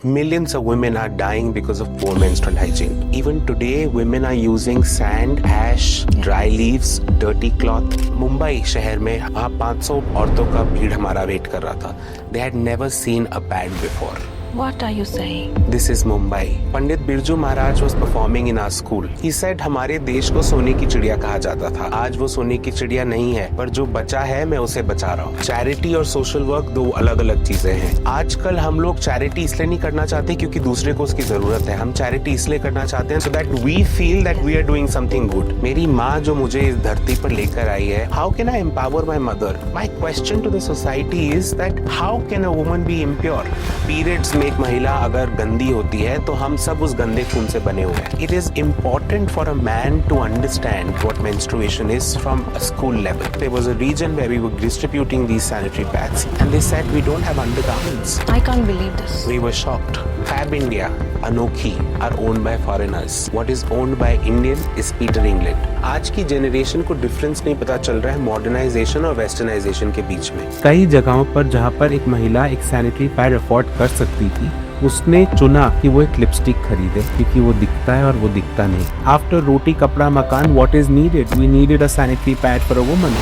Millions of women are dying because of poor menstrual hygiene. Even today, women are using sand, ash, dry leaves, dirty cloth. Mumbai शहर में वहाँ 500 औरतों का भीड़ हमारा वेट कर रहा था. They had never seen a pad before. What are you saying? This is Mumbai. Pandit Birju Maharaj was performing in our school. He said हमारे देश को सोने की चिड़िया कहा जाता था. आज वो सोने की चिड़िया नहीं है, पर जो बचा है मैं उसे बचा रहा हूँ. चैरिटी और सोशल वर्क दो अलग अलग चीजें हैं. आजकल हम लोग चैरिटी इसलिए नहीं करना चाहते क्योंकि दूसरे को उसकी जरूरत है. हम चैरिटी इसलिए करना चाहते हैं so that we feel that we are doing something good. मेरी माँ जो मुझे इस धरती पर लेकर आई है, how can I empower my mother? My question to the society is that how can a woman be impure? Periods में एक महिला अगर गंदी होती है तो हम सब उस गंदे खून से बने हुए हैं. It is important for a man to understand what menstruation is from a school level. There was a region where we were distributing these sanitary pads and they said we don't have undergarments. I can't believe this. We were shocked. Fab India, Anokhi are owned by foreigners. What is owned by Indian is Peter England. आज की generation को difference नहीं पता चल रहा है modernisation और westernisation के बीच में. कई जगहों पर जहाँ पर एक महिला एक सैनिटरी पैड अफोर्ड कर सकती थी, उसने चुना कि वो एक लिपस्टिक खरीदे क्योंकि वो दिखता है और वो दिखता नहीं. After roti kapda makaan, what is needed? We needed a sanitary pad for a woman.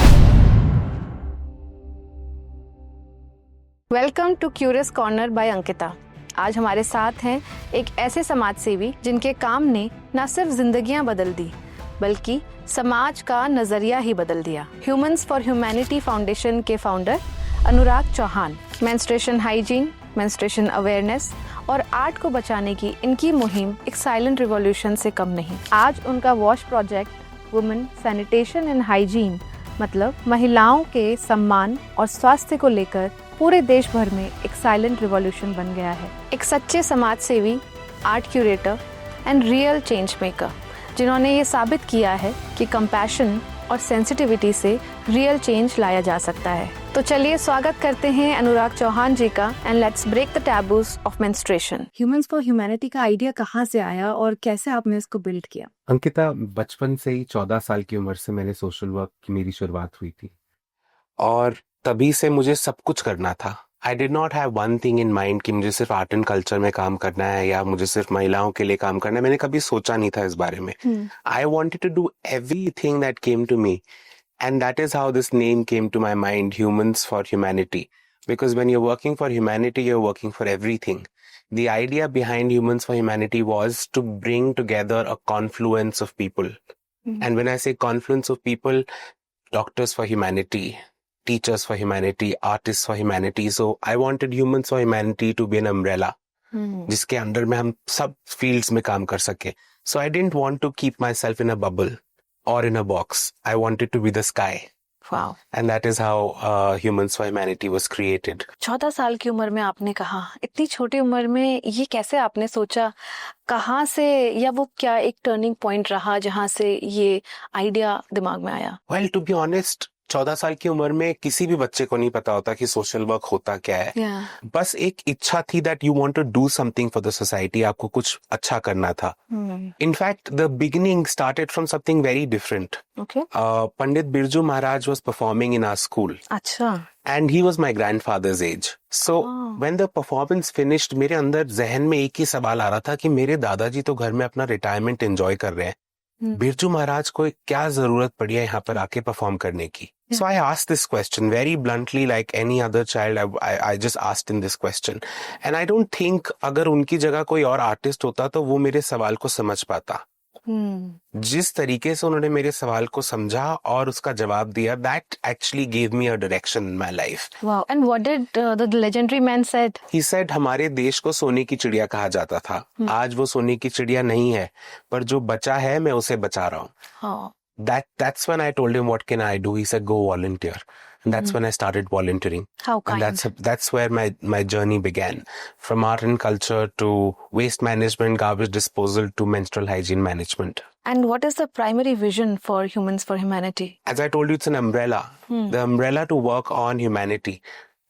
Welcome to curious corner by Ankita. आज हमारे साथ हैं एक ऐसे समाज सेवी जिनके काम ने न सिर्फ जिंदगियां बदल दी बल्कि समाज का नजरिया ही बदल दिया. ह्यूमंस फॉर ह्यूमैनिटी फाउंडेशन के founder Anurag Chauhan. Menstruation hygiene, menstruation awareness और आर्ट को बचाने की इनकी मुहिम एक साइलेंट रिवॉल्यूशन से कम नहीं. आज उनका wash project women sanitation and hygiene मतलब महिलाओं के सम्मान और स्वास्थ्य को लेकर पूरे देश भर में एक साइलेंट रिवॉल्यूशन बन गया है. एक सच्चे समाज सेवी, art curator and real change maker जिन्होंने ये साबित किया है कि कंपैशन और सेंसिटिविटी से रियल चेंज लाया जा सकता है. तो चलिए स्वागत करते हैं अनुराग चौहान जी का and let's break the taboos of menstruation. Humans for humanity का आइडिया कहाँ से आया और कैसे आपने इसको बिल्ड किया? अंकिता, बचपन से ही 14 साल की उम्र से मैंने सोशल वर्क की मेरी शुरुआत हुई थी और तभी से मुझे सब कुछ करना था. I did not have one thing in mind कि मुझे सिर्फ आर्ट एंड कल्चर में काम करना है या मुझे सिर्फ महिलाओं के लिए काम करना है. मैंने कभी सोचा नहीं था इस बारे में. I wanted to do everything that came to me and that is how this name came to my mind, Humans for Humanity. Because when you're working for humanity, you're working for everything. The idea behind Humans for Humanity was to bring together a confluence of people. And when I say confluence of people, doctors for humanity, teachers for humanity, artists for humanity. So I wanted Humans for Humanity to be an umbrella. जिसके अंदर में हम सब fields में काम कर सके. So I didn't want to keep myself in a bubble or in a box. I wanted to be the sky. Wow. And that is how Humans for Humanity was created. 14 साल की उम्र में आपने कहा, इतनी छोटी उम्र में ये कैसे आपने सोचा? कहाँ से या वो क्या एक टर्निंग पॉइंट रहा जहाँ से ये आइडिया दिमाग में आया? Well, to be honest, 14 साल की उम्र में किसी भी बच्चे को नहीं पता होता कि सोशल वर्क होता क्या है. बस एक इच्छा थी that you want to do something for the society. आपको कुछ अच्छा करना था. In fact the beginning started from something very different. Pandit Birju Maharaj was performing in our school. अच्छा. And he was my grandfather's age. So when the performance finished, मेरे अंदर जहन में एक ही सवाल आ रहा था कि मेरे दादाजी तो घर में अपना रिटायरमेंट एंजॉय कर रहे हैं. बिरजू महाराज को क्या जरूरत पड़ी है यहाँ पर आके परफॉर्म करने की? So I asked this question very bluntly, like any other child. I just asked him this question, and I don't think अगर उनकी जगह कोई और आर्टिस्ट होता तो वो मेरे सवाल को समझ पाता. जिस तरीके से उन्होंने मेरे सवाल को समझा और उसका जवाब दिया, that actually gave me a direction in my life. Wow. And what did the legendary man said? He said हमारे देश को सोने की चिड़िया कहा जाता था. आज वो सोने की चिड़िया नहीं है, पर जो बचा है मैं उसे बचा रहा हूँ. That's when I told him what can I do. He said go volunteer. And that's when I started volunteering. How kind. And that's where my journey began. From art and culture to waste management, garbage disposal to menstrual hygiene management. And what is the primary vision for Humans for Humanity? As I told you, it's an umbrella. The umbrella to work on humanity,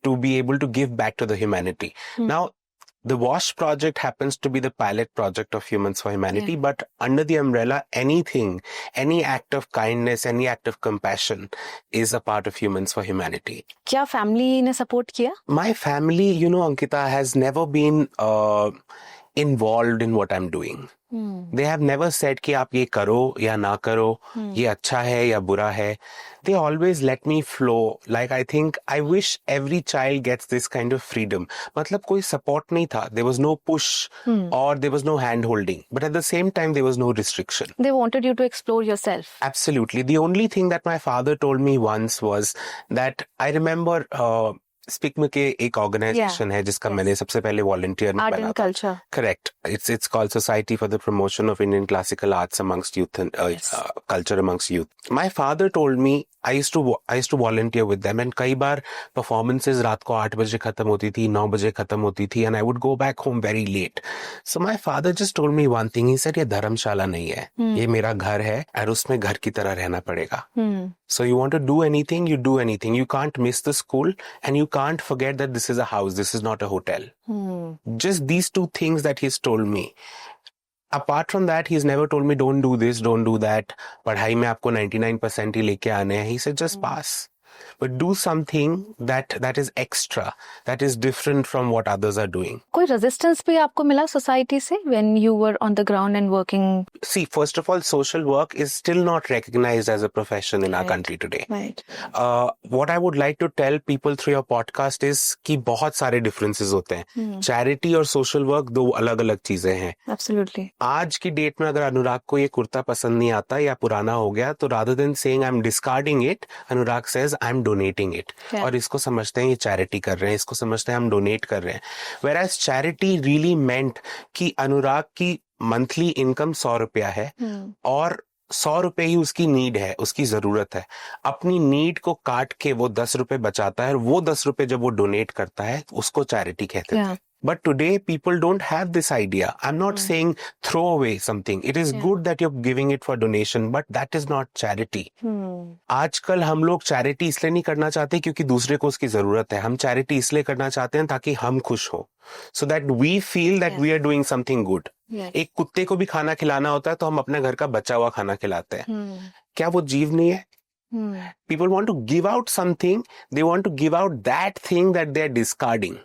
to be able to give back to the humanity. Now, The WASH project happens to be the pilot project of Humans for Humanity, but under the umbrella, anything, any act of kindness, any act of compassion is a part of Humans for Humanity. क्या family ने support किया? My family, Ankita, has never been involved in what I'm doing. They have never said कि आप ये करो या ना करो, ये अच्छा है या बुरा है. They always let me flow. Like I think I wish every child gets this kind of freedom. मतलब कोई support नहीं था. There was no push or there was no hand holding. But at the same time there was no restriction. They wanted you to explore yourself. Absolutely. The only thing that my father told me once was that I remember SPIC में के एक organisation है जिसका मैंने सबसे पहले volunteer में बना था. Correct. It's called Society for the Promotion of Indian Classical Arts amongst youth and culture amongst youth. My father told me I used to volunteer with them, and कई बार performances रात को 8 बजे खत्म होती थी, 9 बजे खत्म होती थी, and I would go back home very late. So my father just told me one thing. He said ये धर्मशाला नहीं है, ये मेरा घर है और उसमें घर की तरह रहना पड़ेगा. So you want to do anything, you do anything. You can't miss the school, and you can't forget that this is a house, this is not a hotel. Just these two things that he's told me. Apart from that, he's never told me don't do this, don't do that. पढ़ाई में आपको 99% ही लेके आने हैं. He said just pass. But do something that is extra, that is different from what others are doing. कोई resistance भी आपको मिला society से when you were on the ground and working? See, first of all, social work is still not recognized as a profession in our country today. Right. What I would like to tell people through your podcast is कि बहुत सारे differences होते हैं. Charity और social work दो अलग-अलग चीजें हैं. Absolutely. आज की डेट में अगर अनुराग को ये कुर्ता पसंद नहीं आता या पुराना हो गया, तो rather than saying I'm discarding it, Anurag says I'm donating it. और इसको समझते हैं ये चैरिटी कर रहे हैं, इसको समझते हैं हम डोनेट कर रहे हैं. Whereas charity really meant कि अनुराग की मंथली इनकम 100 रुपया है और 100 रुपए ही उसकी नीड है, उसकी जरूरत है. अपनी नीड को काट के वो 10 रुपए बचाता है और वो 10 रुपए जब वो डोनेट करता है उसको चैरिटी कहते हैं. But today people don't have this idea. I'm not saying throw away something. It is good that you're giving it for donation, but that is not charity. आजकल हम लोग चैरिटी इसलिए नहीं करना चाहते क्योंकि दूसरे को उसकी जरूरत है. हम चैरिटी इसलिए करना चाहते हैं ताकि हम खुश हो. So that we feel that we are doing something good. एक कुत्ते को भी खाना खिलाना होता है तो हम अपने घर का बचा हुआ खाना खिलाते हैं. क्या वो जीव नहीं है? People want to give out something. They want to give out that thing that they are discarding.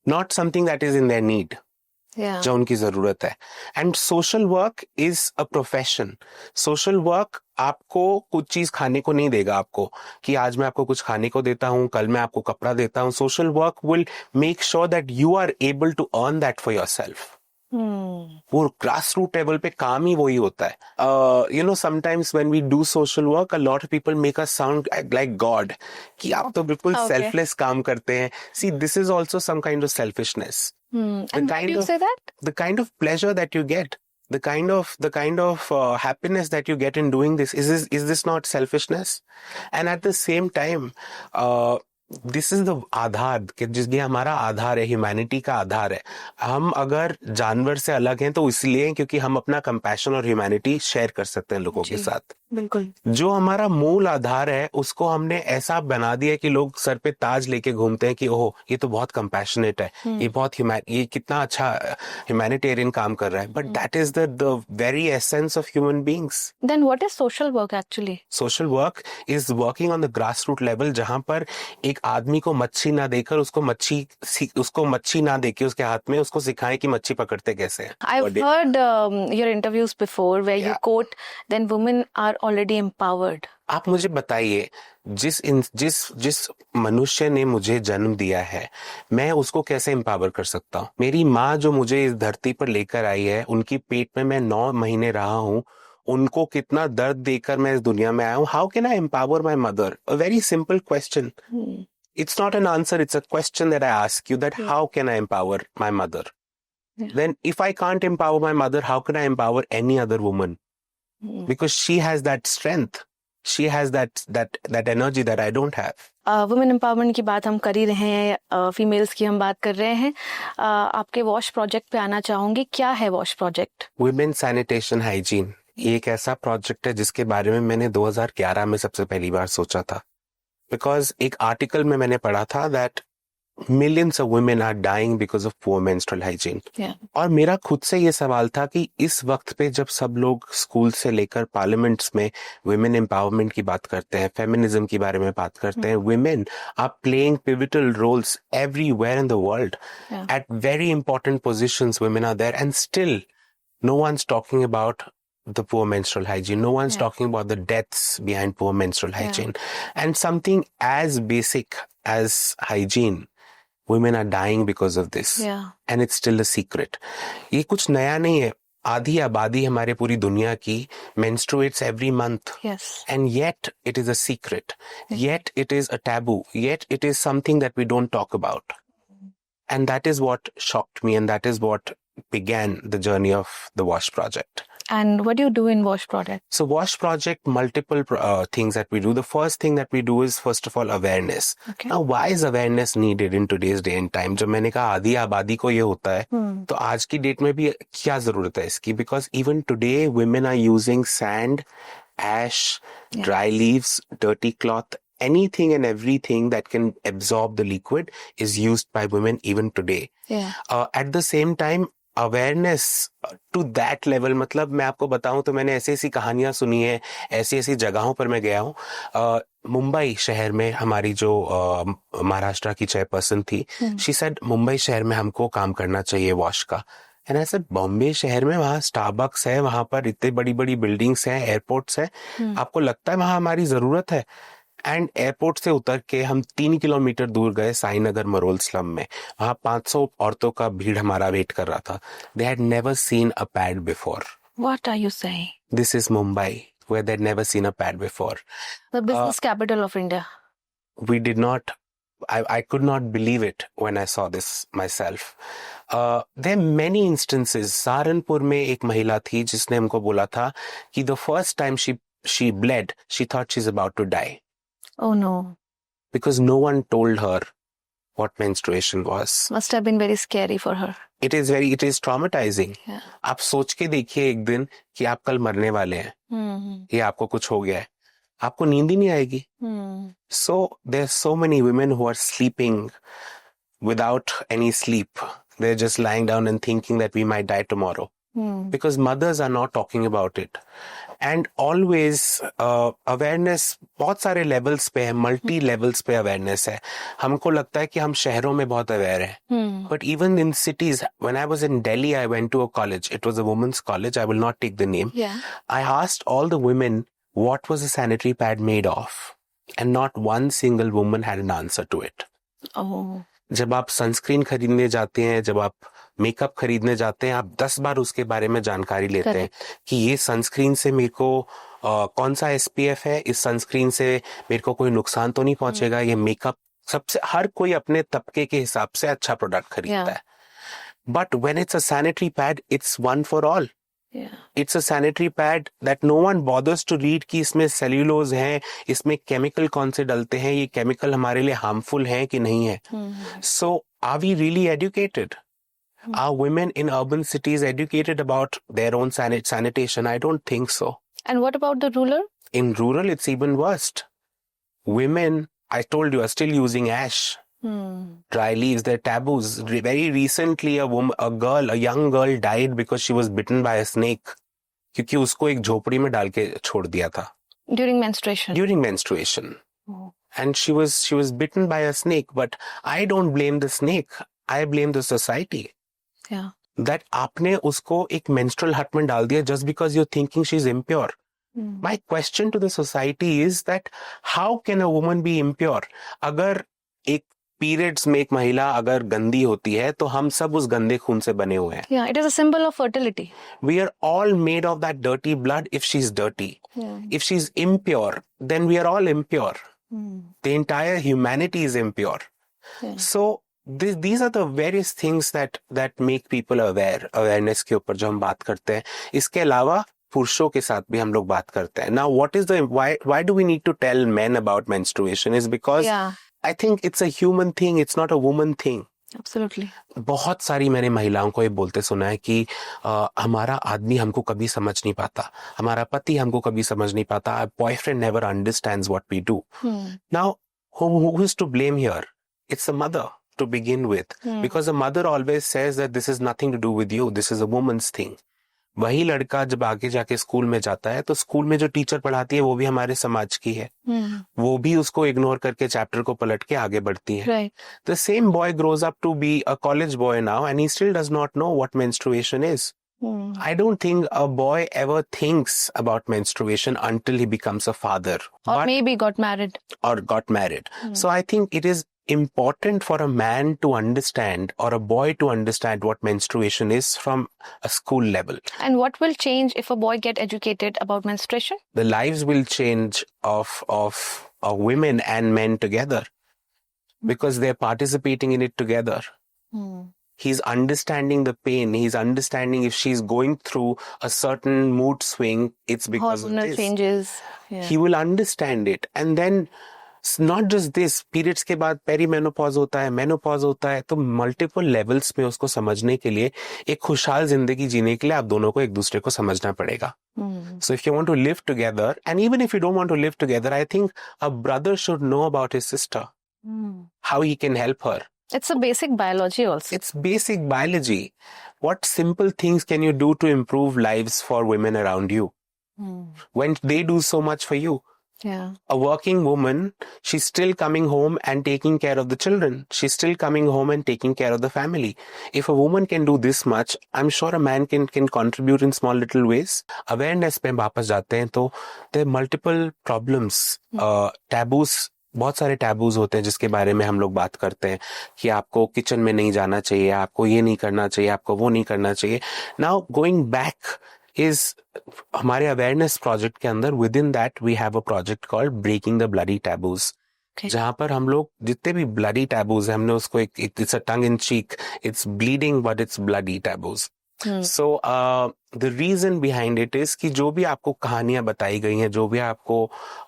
Not something that is in their need. जो उनकी जरूरत है. And social work is a profession. Social work आपको कुछ चीज खाने को नहीं देगा आपको कि आज मैं आपको कुछ खाने को देता हूँ, कल मैं आपको कपड़ा देता हूँ. Social work will make sure that you are able to earn that for yourself. वो ग्रास रूट लेवल पे काम ही वही होता है. Sometimes when we do social work, a lot of people make us sound like God कि आप तो बिल्कुल सेल्फलेस काम करते हैं. See, this is also some kind of selfishness. The kind of pleasure that you get, the kind of happiness that you get in doing this, is this not selfishness? And at the same time, this is the aadhar, जिसकी हमारा आधार है, humanity का आधार है. हम अगर जानवर से अलग हैं तो इसलिए क्योंकि हम अपना कंपैशन और ह्यूमैनिटी शेयर कर सकते हैं लोगों के साथ. बिल्कुल. जो हमारा मूल आधार है उसको हमने ऐसा बना दिया कि लोग सर पे ताज लेके घूमते हैं कि ओह ये तो बहुत कंपैशनेट है, ये कितना अच्छा ह्यूमैनिटेरियन काम कर रहा है. But that is the very essence of human beings. Then what is social work actually? Social work is working on the grass root level, जहां पर एक आदमी को मच्छी ना देकर उसको मच्छी ना देके उसके हाथ में उसको सिखाएं कि मच्छी पकड़ते कैसे हैं. I've heard your interviews before where you quote, then women are already empowered. आप मुझे बताइए, जिस मनुष्य ने मुझे जन्म दिया है मैं उसको कैसे एम्पावर कर सकता हूँ? मेरी माँ जो मुझे इस धरती पर लेकर आई है, उनकी पेट में मैं 9 महीने रहा हूँ, उनको कितना दर्द देकर मैं इस दुनिया में आया हूँ. How can I empower my mother? A very simple question. It's not an answer, it's a question that I ask you, that how can I empower my mother? Then if I can't empower my mother, how can I empower any other woman? Because she has that strength. She has that energy that I don't have. Women empowerment की बात हम कर ही रहे हैं, females की हम बात कर रहे हैं. आपके वॉश प्रोजेक्ट पे आना चाहूंगी. क्या है wash project? Women sanitation hygiene. ये एक ऐसा प्रोजेक्ट है जिसके बारे में मैंने 2011 में सबसे पहली बार सोचा था. बिकॉज एक आर्टिकल में मैंने पढ़ा था that millions of women are dying because of poor menstrual hygiene. Yeah. और मेरा खुद से ये सवाल था कि इस वक्त पे जब सब लोग स्कूल से लेकर पार्लियामेंट्स में women empowerment की बात करते हैं, फेमिनिज्म के बारे में बात करते हैं, women are playing pivotal roles everywhere in the world. Yeah. At very important positions, women are there, and still no one's talking about the poor menstrual hygiene. No one's talking about the deaths behind poor menstrual hygiene. And something as basic as hygiene, women are dying because of this. Yeah. And it's still a secret. ये कुछ नया नहीं है. आधी आबादी हमारे पूरी दुनिया की menstruates every month. Yes. And yet it is a secret. Yet it is a taboo. Yet it is something that we don't talk about. And that is what shocked me, and that is what began the journey of the WASH project. And what do you do in WASH project? So WASH project, multiple things that we do. The first thing that we do is, first of all, awareness. Okay. Now, why is awareness needed in today's day and time? जब मैंने कहा आधी आबादी को ये होता है, तो आज की डेट में भी क्या जरूरत है इसकी? Because even today, women are using sand, ash, dry leaves, dirty cloth, anything and everything that can absorb the liquid is used by women even today. Yeah. At the same time, awareness to that level, मतलब मैं आपको बताऊं तो मैंने ऐसी ऐसी कहानियां सुनी है, ऐसी ऐसी जगहों पर मैं गया हूं. मुंबई शहर में हमारी जो महाराष्ट्र की चेयरपर्सन थी, शी सेड मुंबई शहर में हमको काम करना चाहिए वॉश का. एंड आई सेड बॉम्बे शहर में वहाँ स्टारबक्स है, वहां पर इतनी बड़ी बड़ी बिल्डिंग्स हैं, एयरपोर्ट्स हैं, आपको लगता है वहां हमारी जरूरत है? एंड एयरपोर्ट से उतर के हम 3 किलोमीटर दूर गए साईनगर मरोल स्लम में. वहां 500 औरतों का भीड़ हमारा वेट कर रहा था. They had never seen a pad before. What are you saying? This is Mumbai, where they'd never seen a pad before. The business capital of India. We did not, I could not believe it when I saw this myself. There are many instances. Saharanpur में एक महिला थी जिसने हमको बोला था कि the first time she bled, she thought she's about to die. Oh no. Because no one told her what menstruation was. Must have been very scary for her. It is traumatizing. Yeah. आप सोच के देखिए एक दिन कि आप कल मरने वाले हैं, या आपको कुछ हो गया है, आपको नींद ही नहीं आएगी. So there are so many women who are sleeping without any sleep. They're just lying down and thinking that we might die tomorrow. Because mothers are not talking about it. And always awareness बहुत सारे levels पे है, multi levels पे awareness है. हमको लगता है कि हम शहरों में बहुत aware हैं. But even in cities, when I was in Delhi, I went to a college. It was a women's college. I will not take the name. Yeah. I asked all the women what was the sanitary pad made of. And not one single woman had an answer to it. Oh. जब आप sunscreen खरीदने जाते हैं, जब आप makeup खरीदने जाते हैं, आप 10 बार उसके बारे में जानकारी लेते हैं कि ये सनस्क्रीन से मेरे को कौन सा SPF है, इस सनस्क्रीन से मेरे को कोई नुकसान तो नहीं पहुंचेगा, ये मेकअप, सबसे हर कोई अपने तबके के हिसाब से अच्छा प्रोडक्ट खरीदता है. But when it's a sanitary pad, it's one for all. It's a sanitary pad that no one bothers to read कि इसमें सेल्यूलोज है, इसमें केमिकल कौन से डलते हैं, ये केमिकल हमारे लिए हार्मफुल है कि नहीं है. So are we really educated? Are women in urban cities educated about their own sanitation? I don't think so. And what about the rural? In rural, it's even worse. Women, I told you, are still using ash, dry leaves. They're taboos. Very recently, a young girl died because she was bitten by a snake. क्योंकि उसको एक झोपड़ी में डाल के छोड़ दिया था. During menstruation. During menstruation. And she was bitten by a snake. But I don't blame the snake. I blame the society. Yeah. That आपने उसको एक menstrual hut में डाल दिया just because you're thinking she's impure. My question to the society is that how can a woman be impure? अगर एक periods में एक महिला अगर गंदी होती है तो हम सब उस गंदे खून से बने हुए हैं. Yeah, it is a symbol of fertility. We are all made of that dirty blood if she's dirty. If she's impure, then we are all impure. The entire humanity is impure. So these are the various things that make people aware. Awareness के ऊपर जो हम बात करते हैं, इसके अलावा पुरुषों के साथ भी हम लोग बात करते हैं. Now, what is why do we need to tell men about menstruation? Is because I think it's a human thing. It's not a woman thing. Absolutely. बहुत सारी मैंने महिलाओं को ये बोलते सुना है कि हमारा आदमी हमको कभी समझ नहीं पाता, हमारा पति हमको कभी समझ नहीं पाता. Our boyfriend never understands what we do. Now, who is to blame here? It's the mother to begin with. Because the mother always says that this is nothing to do with you, this is a woman's thing. वही लड़का जब आगे जाके school में जाता है तो school में जो टीचर पढ़ाती है वो भी हमारे समाज की है. वो भी उसको इग्नोर करके चैप्टर को पलट के आगे बढ़ती है. The same boy grows up to be a college boy now and he still does not know what menstruation is. I don't think a boy ever thinks about menstruation until he becomes a father. Or maybe got married. So I think it is important for a man to understand or a boy to understand what menstruation is from a school level. And what will change if a boy get educated about menstruation? The lives will change of women and men together because they're participating in it together. He's understanding the pain. He's understanding if she's going through a certain mood swing, it's because hormonal of this. Changes. Yeah. He will understand it. And then not just this, periods के बाद perimenopause होता है, menopause होता है, तो multiple levels में उसको समझने के लिए, एक खुशहाल जिंदगी जीने के लिए आप दोनों को एक दूसरे को समझना पड़ेगा. So if you want to live together, and even if you don't want to live together, I think a brother should know about his sister, how he can help her. It's a basic biology also. It's basic biology. What simple things can you do to improve lives for women around you when they do so much for you? Yeah. A working woman, she's still coming home and taking care of the children. She's still coming home and taking care of the family. If a woman can do this much, I'm sure a man can contribute in small little ways. Awareness पे वापस जाते हैं तो there are multiple problems, taboos. बहुत सारे taboos होते हैं जिसके बारे में हम लोग बात करते हैं कि आपको किचन में नहीं जाना चाहिए, आपको ये नहीं करना चाहिए, आपको वो नहीं करना चाहिए. नाउ गोइंग बैक इज हमारे अवेयरनेस प्रोजेक्ट के अंदर within that we have a project called breaking the bloody taboos, जहां पर हम लोग जितने भी ब्लडी टैबूज है हमने उसको it's a tongue in cheek, it's bleeding but it's bloody taboos. So the reason behind it is कि जो भी आपको कहानियां बताई गई हैं, जो भी आपको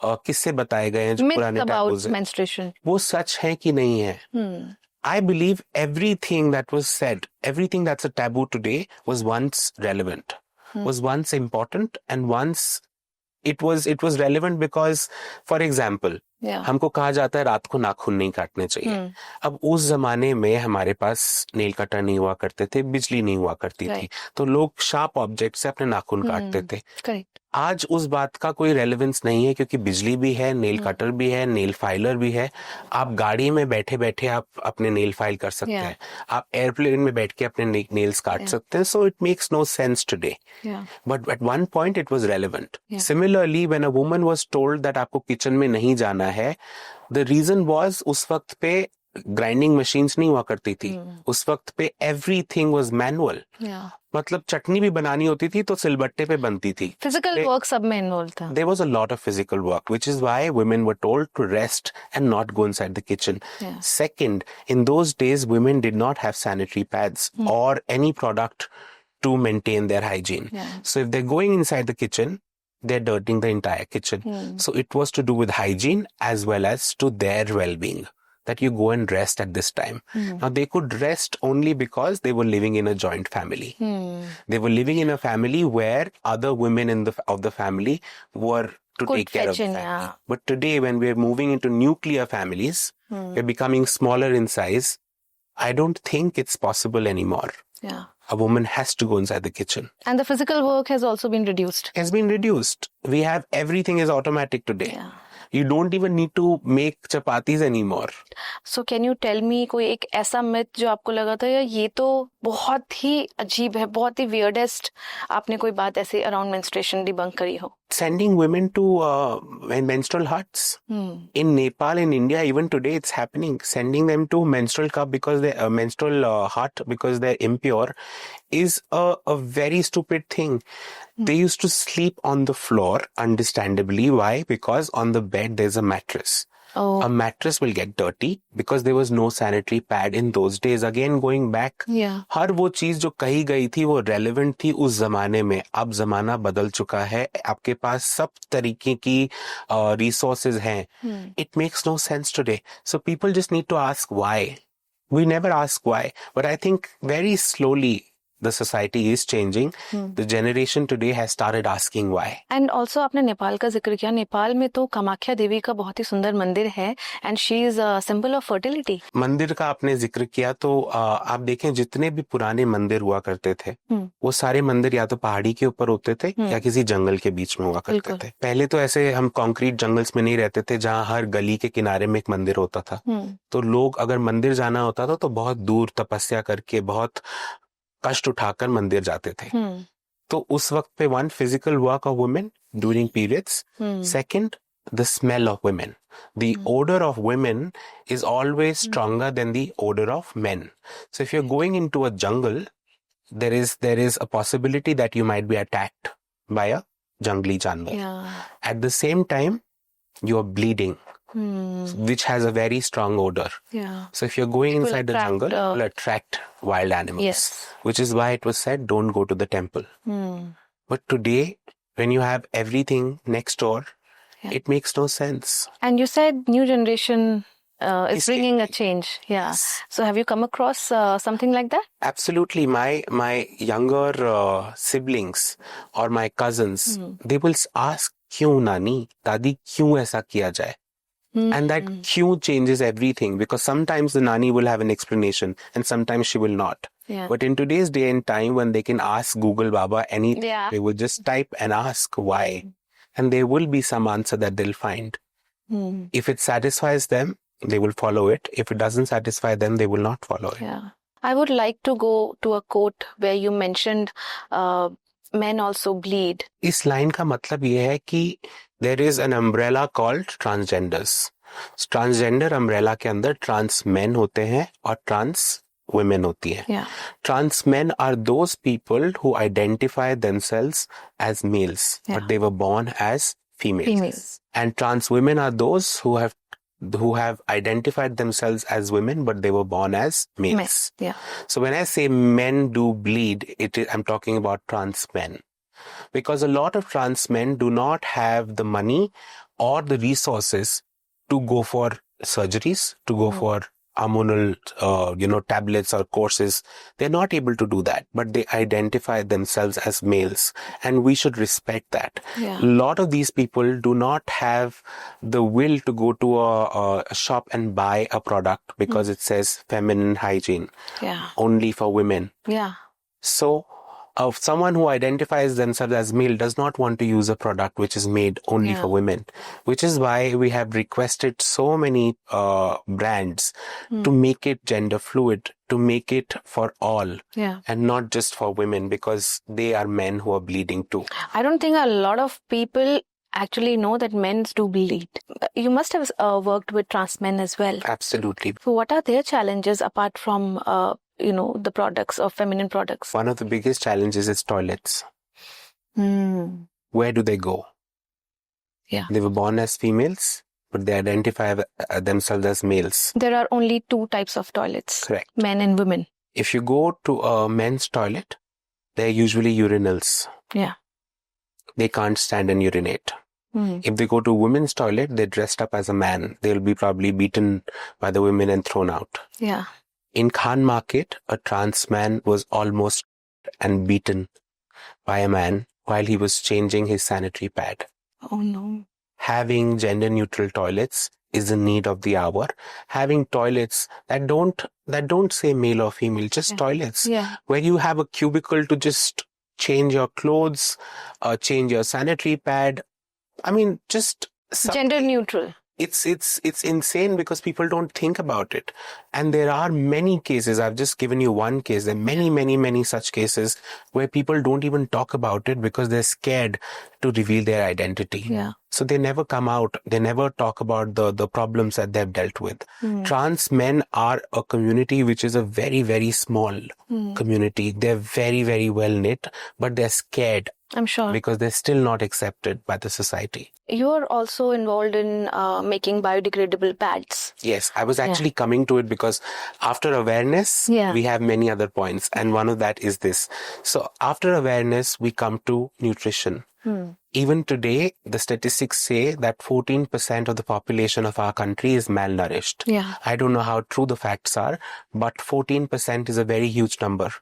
किस्से बताए गए हैं जो पुराने टैबूज हैं, वो सच है कि नहीं है. I believe everything that was said, everything that's a taboo today was once relevant, was once important, and once it was relevant because, for example, हमको कहा जाता है रात को नाखून नहीं काटने चाहिए. अब उस जमाने में हमारे पास नेल कटर नहीं हुआ करते थे, बिजली नहीं हुआ करती थी, तो लोग शार्प ऑब्जेक्ट से अपने नाखून काटते थे. करेक्ट. आज उस बात का कोई रेलेवेंस नहीं है क्योंकि बिजली भी है, नेल कटर भी है, नेल फाइलर भी है. आप गाड़ी में बैठे बैठे आप अपने नेल फाइल कर सकते हैं, आप एयरप्लेन में बैठ के अपने नेल्स काट सकते हैं. So it makes no sense today, but at one point it was relevant. Similarly when a woman was told that आपको किचन में नहीं जाना है, द रीजन वाज उस वक्त पे ग्राइंडिंग मशीन्स नहीं हुआ करती थी. उस वक्त पे एवरीथिंग वाज मैनुअल. मतलब चटनी भी बनानी होती थी तो सिलबट्टे पे बनती थी. फिजिकल वर्क सब में इन्वॉल्व था. There was a lot of physical work, which is why women were told to rest and not go inside the kitchen. Second, in those days, women did not have sanitary pads or any product to maintain their hygiene. So if they're going inside the kitchen, they're dirtying the entire kitchen. So it was to do with hygiene as well as to their well-being, that you go and rest at this time. Now they could rest only because they were living in a joint family. They were living in a family where other women of the family were to take care of the family. But today when we're moving into nuclear families, we're becoming smaller in size. I don't think it's possible anymore. A woman has to go inside the kitchen. And the physical work has also been reduced. Has been reduced. We have everything is automatic today. You don't even need to make chapatis anymore. So can you tell me कोई एक ऐसा myth जो आपको लगा था यार ये तो बहुत ही अजीब है, बहुत ही weirdest आपने कोई बात ऐसे around menstruation debunk करी हो? Sending women to menstrual huts. In Nepal, in India, even today it's happening. Sending them to menstrual cup because they menstrual hut because they're impure is a very stupid thing. They used to sleep on the floor, understandably. Why? Because on the bed there's a mattress. A mattress will get dirty because there was no sanitary pad in those days. Again, going back, हर वो चीज जो कही गई थी वो relevant थी उस जमाने में. अब जमाना बदल चुका है, आपके पास सब तरीके की resources हैं. It makes no sense today. So people just need to ask why. We never ask why, but I think very slowly the society is changing. The generation today has started asking why. And also आपने नेपाल का जिक्र किया. नेपाल में तो कामाख्या देवी का बहुत ही सुंदर मंदिर है and she is symbol of fertility. मंदिर का आपने जिक्र किया तो आप देखें जितने भी पुराने मंदिर हुआ करते थे वो सारे मंदिर या तो पहाड़ी के ऊपर होते थे या किसी जंगल के बीच में हुआ करते थे. पहले तो ऐसे हम कंक्रीट जंगल्स में नहीं रहते थे जहाँ हर गली के किनारे में एक मंदिर होता था. तो लोग अगर मंदिर जाना होता था तो बहुत दूर तपस्या करके बहुत कष्ट उठाकर मंदिर जाते थे. तो उस वक्त पे one physical work of women during periods. Second the smell of women. The odor of women is always stronger than the odor of men. So if you're going into a jungle, there is a possibility that you might be attacked by a jungly janwar. At the same time, you're bleeding, which has a very strong odor. So if you're going inside the jungle, you'll attract wild animals, which is why it was said, don't go to the temple. But today, when you have everything next door, it makes no sense. And you said new generation is bringing a change. Yeah. So have you come across something like that? Absolutely. My younger siblings or my cousins, they will ask, "Kyun nani? Dadi, kyun aisa kiya jaye?" And that kyun changes everything, because sometimes the nani will have an explanation and sometimes she will not. But in today's day and time, when they can ask Google Baba anything, they will just type and ask why. And there will be some answer that they'll find. If it satisfies them, they will follow it. If it doesn't satisfy them, they will not follow it. Yeah. I would like to go to a quote where you mentioned men also bleed. इस line का मतलब ये है कि there is an umbrella called transgenders. Transgender umbrella के अंदर trans men होते हैं और trans women होती है. Trans men are those people who identify themselves as males, but they were born as females. And trans women are those who have identified themselves as women, but they were born as males. So when I say men do bleed, I'm talking about trans men, because a lot of trans men do not have the money or the resources to go for surgeries, to go for hormonal, tablets or courses. They're not able to do that, but they identify themselves as males, and we should respect that. A lot of these people do not have the will to go to a shop and buy a product because it says feminine hygiene, only for women. So someone who identifies themselves as male does not want to use a product which is made only for women, which is why we have requested so many brands to make it gender fluid, to make it for all, and not just for women, because they are men who are bleeding too. I don't think a lot of people actually know that men do bleed. You must have worked with trans men as well. Absolutely. So what are their challenges apart from the products of feminine products? One of the biggest challenges is toilets. Where do they go? They were born as females, but they identify themselves as males. There are only two types of toilets. Correct. Men and women. If you go to a men's toilet, they're usually urinals. They can't stand and urinate. If they go to women's toilet, they're dressed up as a man. They'll be probably beaten by the women and thrown out. In Khan Market, a trans man was almost and beaten by a man while he was changing his sanitary pad. Oh no. Having gender neutral toilets is the need of the hour. Having toilets that don't say male or female, just toilets where you have a cubicle to just change your clothes, change your sanitary pad. I mean, just gender neutral. It's insane because people don't think about it. And there are many cases. I've just given you one case. There are many such cases where people don't even talk about it because they're scared to reveal their identity. So they never come out. They never talk about the problems that they've dealt with. Trans men are a community which is a very, very small community. They're very, very well knit, but they're scared. I'm sure. Because they're still not accepted by the society. You're also involved in making biodegradable pads. Yes, I was actually coming to it because after awareness, we have many other points. And one of that is this. So after awareness, we come to nutrition. Even today, the statistics say that 14% of the population of our country is malnourished. I don't know how true the facts are, but 14% is a very huge number.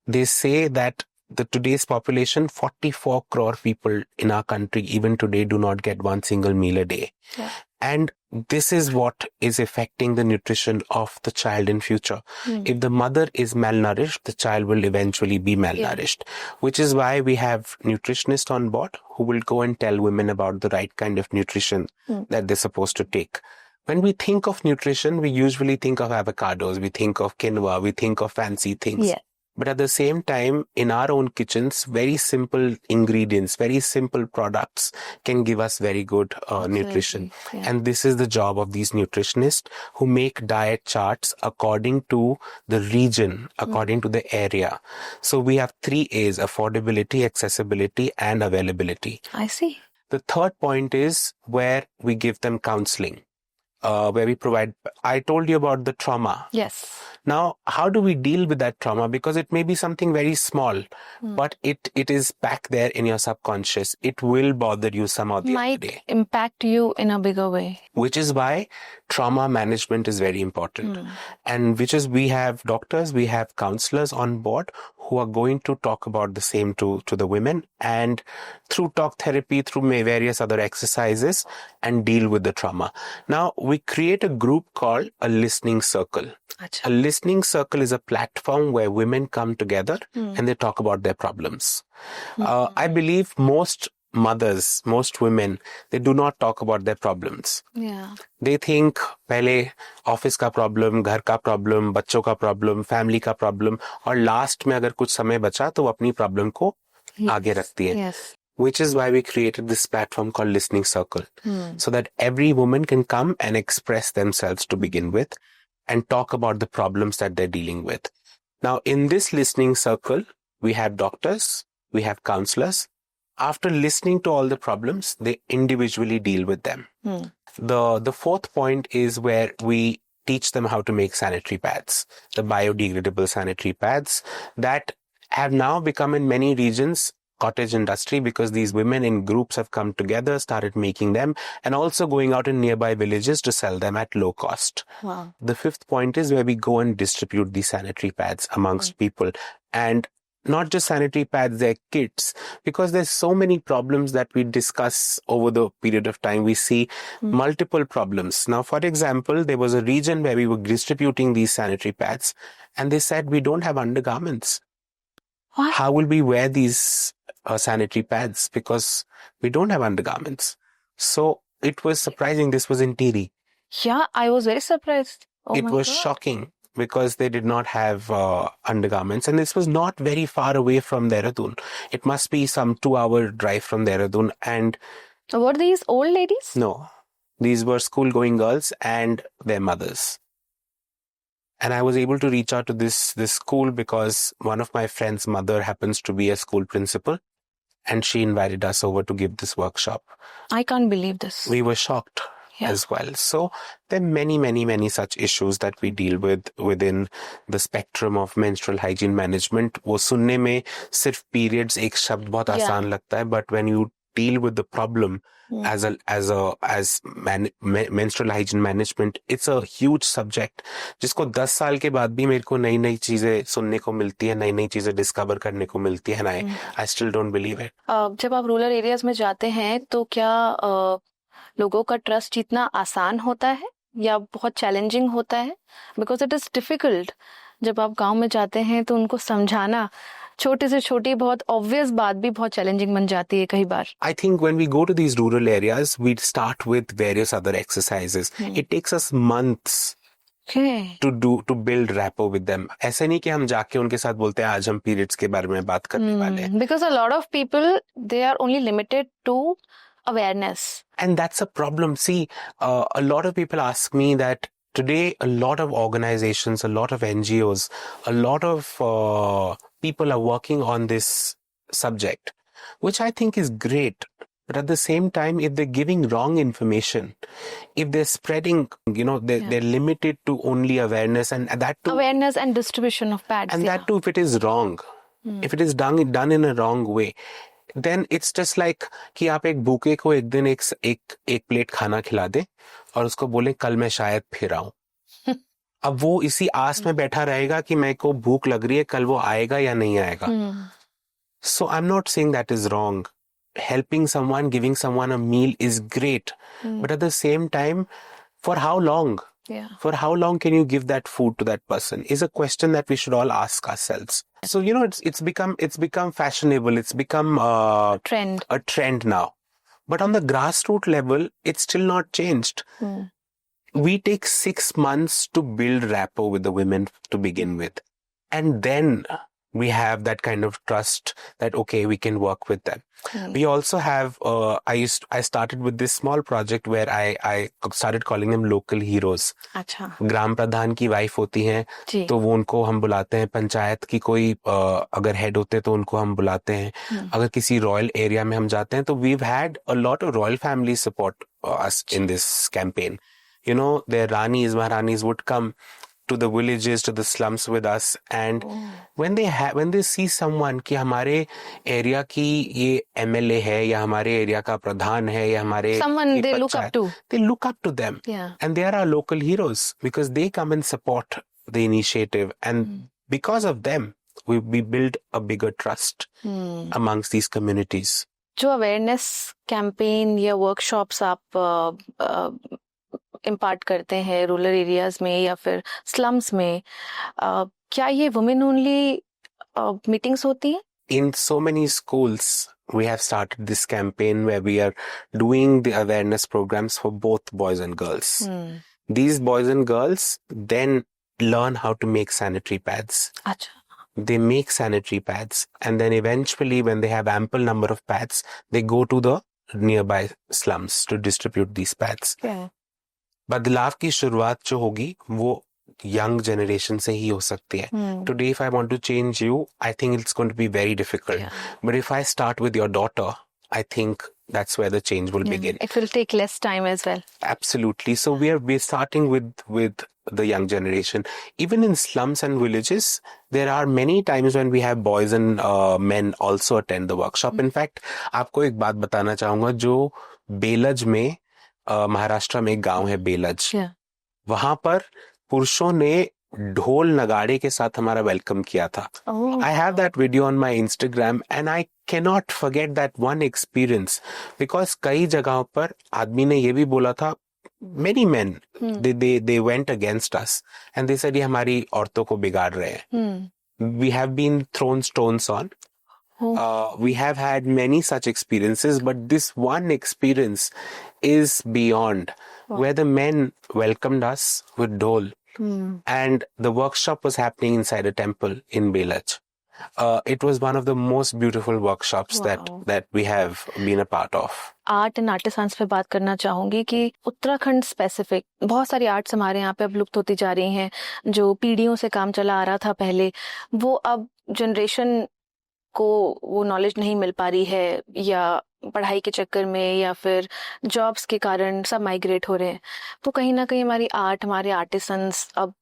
They say that the today's population, 44 crore people in our country, even today, do not get one single meal a day. Yeah. And this is what is affecting the nutrition of the child in future. If the mother is malnourished, the child will eventually be malnourished, which is why we have nutritionists on board who will go and tell women about the right kind of nutrition that they're supposed to take. When we think of nutrition, we usually think of avocados, we think of quinoa, we think of fancy things. Yeah. But at the same time, in our own kitchens, very simple ingredients, very simple products can give us very good nutrition. Yeah. And this is the job of these nutritionists who make diet charts according to the region, according to the area. So we have 3 A's: affordability, accessibility, and availability. I see. The third point is where we give them counseling, where we provide. I told you about the trauma. Yes. Now, how do we deal with that trauma? Because it may be something very small, but it is back there in your subconscious. It will bother you some other day. Might impact you in a bigger way. Which is why trauma management is very important. And which is, we have doctors, we have counselors on board who are going to talk about the same to the women, and through talk therapy, through various other exercises, and deal with the trauma. Now, we create a group called a listening circle. A listening circle is a platform where women come together and they talk about their problems. I believe most mothers, most women, they do not talk about their problems. Yeah. They think पहले office का problem, घर का problem, बच्चों का problem, family का problem, और last में अगर कुछ समय बचा तो वो अपनी प्रॉब्लम को आगे रखती है. Yes. Which is why we created this platform called Listening Circle, so that every woman can come and express themselves to begin with and talk about the problems that they're dealing with. Now, in this listening circle, we have doctors, we have counselors. After listening to all the problems, they individually deal with them. The fourth point is where we teach them how to make sanitary pads, the biodegradable sanitary pads that have now become in many regions cottage industry, because these women in groups have come together, started making them, and also going out in nearby villages to sell them at low cost. Wow. The fifth point is where we go and distribute these sanitary pads amongst people. And not just sanitary pads, they're kits, because there's so many problems that we discuss over the period of time. We see multiple problems. Now, for example, there was a region where we were distributing these sanitary pads, and they said, we don't have undergarments. What? How will we wear these sanitary pads? Because we don't have undergarments. So it was surprising. This was in Tiri. Yeah, I was very surprised. Oh It my was God. shocking because they did not have undergarments, and this was not very far away from Dehradun. It must be some 2-hour drive from Dehradun. And Were these old ladies? no, these were school-going girls and their mothers. And I was able to reach out to this school because one of my friend's mother happens to be a school principal, and she invited us over to give this workshop. I can't believe this. We were shocked as well. So there are many, many, many such issues that we deal with within the spectrum of menstrual hygiene management. वो सुनने में सिर्फ periods एक शब्द बहुत आसान लगता है, but when you deal with the problem as menstrual hygiene management, it's a huge subject जिसको 10 साल के बाद भी मेरे को नई नई चीजें सुनने को मिलती है, नई नई चीजें डिस्कवर करने को मिलती है, and I still don't believe it. जब आप रूरल एरियाज में जाते हैं तो क्या लोगों का ट्रस्ट जीतना आसान होता है या बहुत चैलेंजिंग होता है? Because it is difficult. जब आप गांव में जाते हैं तो उनको समझाना छोटी से छोटी बहुत ऑब्वियस बात भी बहुत चैलेंजिंग बन जाती है कई बार. I think when we go to these rural areas, we start with various other exercises. It takes us months to build rapport with them. ऐसे नहीं कि हम जाके उनके साथ बोलते हैं आज हम periods के बारे में बात करने वाले हैं. Because a lot of people, they are only limited to awareness. And that's a problem. See, a lot of people ask me that today a lot of organizations, a lot of NGOs, a lot of people are working on this subject, which I think is great. But at the same time, if they're giving wrong information, if they're spreading, they're limited to only awareness, and that too, awareness and distribution of pads. and that too, if it is wrong, if it is done in a wrong way, then it's just like कि आप एक भूखे को एक दिन एक plate खाना खिला दे और उसको बोले कल मैं शायद फिर आऊं. अब वो इसी आस में बैठा रहेगा कि मेरे को भूख लग रही है, कल वो आएगा या नहीं आएगा. So I'm not saying that is wrong. Helping someone, giving someone a meal is great. But at the same time, for how long? Yeah. For how long can you give that food to that person is a question that we should all ask ourselves. So, you know, it's become fashionable. It's become a trend now. But on the grassroots level, it's still not changed. We take 6 months to build rapport with the women to begin with. And then we have that kind of trust that, okay, we can work with them. We also have, I started with this small project where I started calling them local heroes. अच्छा. ग्राम प्रधान की wife होती हैं, तो वो उनको हम बुलाते हैं. पंचायत की कोई अगर हेड होते हैं तो उनको हम बुलाते हैं. अगर किसी रॉयल एरिया में हम जाते हैं तो we've had a lot of royal family support us in this campaign. You know, their Ranis, Maharanis would come to the villages, to the slums with us, and when they see someone कि हमारे area की ये MLA है या हमारे area का प्रधान है या हमारे someone they look up to, they look up to them. Yeah. And they are our local heroes because they come and support the initiative, and because of them we build a bigger trust amongst these communities. जो awareness campaign या workshops आप impart करते हैं rural areas में या फिर slums में, क्या ये वुमेन ओनली मीटिंग्स होती हैं? In so many schools, we have started this campaign where we are doing the awareness programs for both boys and girls. These boys and girls then learn how to make sanitary pads. अच्छा. They make sanitary pads, and then eventually when they have ample number of pads, they go to the nearby slums to distribute these pads. Yeah. बदलाव की शुरुआत जो होगी वो young generation से ही हो सकती है. Today if I want to change you, I think it's going to be very difficult. Yeah. But if I start with your daughter, I think that's where the change will begin. It will take less time as well. Absolutely. So we're starting with the young generation. Even in slums and villages, there are many times when we have boys and men also attend the workshop. In fact, आपको एक बात बताना चाहूंगा, जो बेलज में महाराष्ट्र में एक गांव है बेलज, वहां पर पुरुषों ने ढोल नगाड़े के साथ हमारा वेलकम किया था. I have that video on my Instagram and I can not forget that one experience, because कई जगहों पर आदमी ने ये भी बोला था, many men they went against us and they said ये हमारी औरतों को बिगाड़ रहे हैं. We have been thrown stones on. We have had many such experiences, but this one experience is beyond, where the men welcomed us with dole, and the workshop was happening inside a temple in Belaj. It was one of the most beautiful workshops that we have been a part of. Art and artisans पे बात करना चाहूंगी कि Uttarakhand specific बहुत सारी arts हमारे यहाँ पे अब लुप्त होती जा रही हैं. जो पीढ़ियों से काम चला आ रहा था पहले, वो अब जनरेशन को वो नॉलेज नहीं मिल पा रही है, या पढ़ाई के चक्कर में या फिर जॉब्स के कारण सब माइग्रेट हो रहे हैं. तो कहीं ना कहीं हमारी आर्ट, हमारे आर्टिसंस अब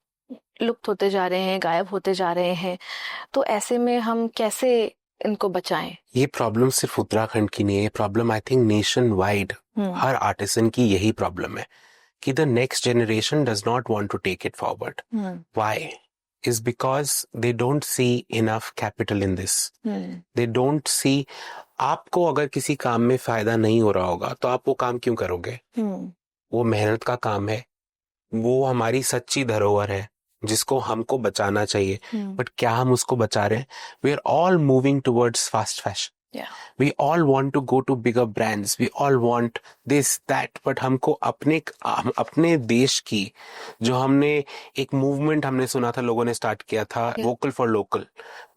लुप्त होते जा रहे हैं, गायब होते जा रहे हैं. तो ऐसे में हम कैसे इनको बचाएं? ये प्रॉब्लम सिर्फ उत्तराखंड की नहीं है, problem I think nationwide हर आर्टिसन की यही प्रॉब्लम है कि the next generation does not want to take it forward. Why? is because they don't see enough capital in this. They don't see, आपको अगर किसी काम में फायदा नहीं हो रहा होगा तो आप वो काम क्यों करोगे? वो मेहनत का काम है, वो हमारी सच्ची धरोहर है जिसको हमको बचाना चाहिए. बट क्या हम उसको बचा रहे हैं? We are all moving towards fast fashion. Yeah. We all want to go to bigger brands. We all want this, that. But हमको अपने देश की जो हमने एक मूवमेंट हमने सुना था, लोगों ने स्टार्ट किया था, vocal for local.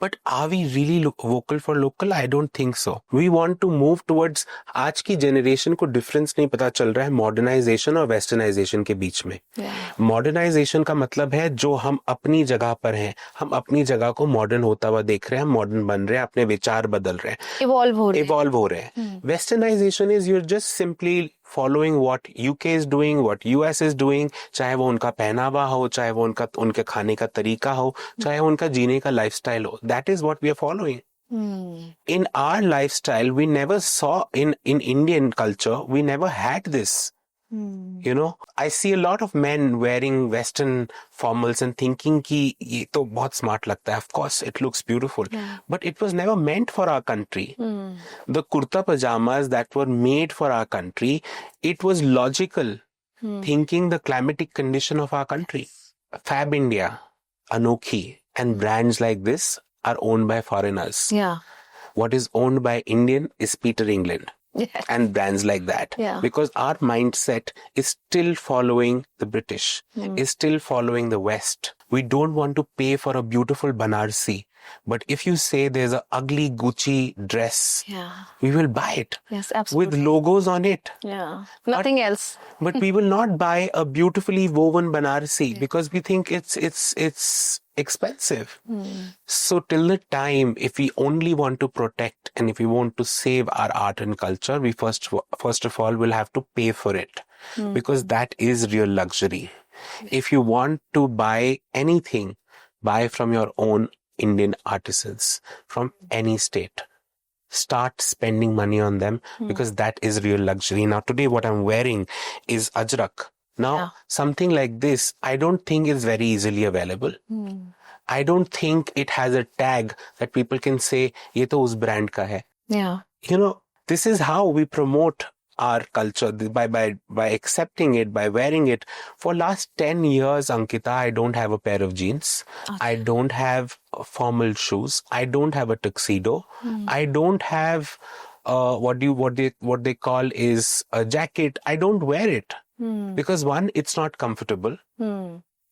But are we really vocal for local? I don't think so. We want to move towards, आज की जनरेशन को डिफरेंस नहीं पता चल रहा है मॉडर्नाइजेशन और वेस्टर्नाइजेशन के बीच में. मॉडर्नाइजेशन का मतलब है जो हम अपनी जगह पर हैं, हम अपनी जगह को मॉडर्न होता हुआ देख रहे हैं, मॉडर्न बन रहे हैं, अपने विचार बदल रहे हैं, इवॉल्व हो रहे हैं. Westernization is your just simply following what UK is doing, what US is doing, चाहे वो उनका पहनावा हो, चाहे वो उनके खाने का तरीका हो, चाहे उनका जीने का लाइफस्टाइल हो. That is what we are following. In our lifestyle, we never saw in Indian culture, we never had this. You know, I see a lot of men wearing Western formals and thinking कि ये तो बहुत smart लगता है. Of course, it looks beautiful. Yeah. But it was never meant for our country. The kurta pajamas that were made for our country, it was logical, thinking the climatic condition of our country. Fab India, Anokhi, and brands like this are owned by foreigners. Yeah. What is owned by Indian is Peter England. Yeah. And brands like that. Yeah. Because our mindset is still following the British, is still following the West. We don't want to pay for a beautiful Banarsi. But if you say there's an ugly Gucci dress, we will buy it. Yes, absolutely. With logos on it. Yeah. Nothing else. But we will not buy a beautifully woven Banarsi because we think it's expensive. So till the time, if we only want to protect and if we want to save our art and culture, we first of all will have to pay for it because that is real luxury. If you want to buy anything, buy from your own Indian artisans from any state. Start spending money on them because that is real luxury. Now today what I'm wearing is Ajrak. Now something like this, I don't think is very easily available. I don't think it has a tag that people can say, ye to us brand ka hai. Yeah. You know, this is how we promote our culture by accepting it, by wearing it. For last 10 years, Ankita, I don't have a pair of jeans. Okay. I don't have formal shoes. I don't have a tuxedo. I don't have what they call is a jacket. I don't wear it because one, it's not comfortable.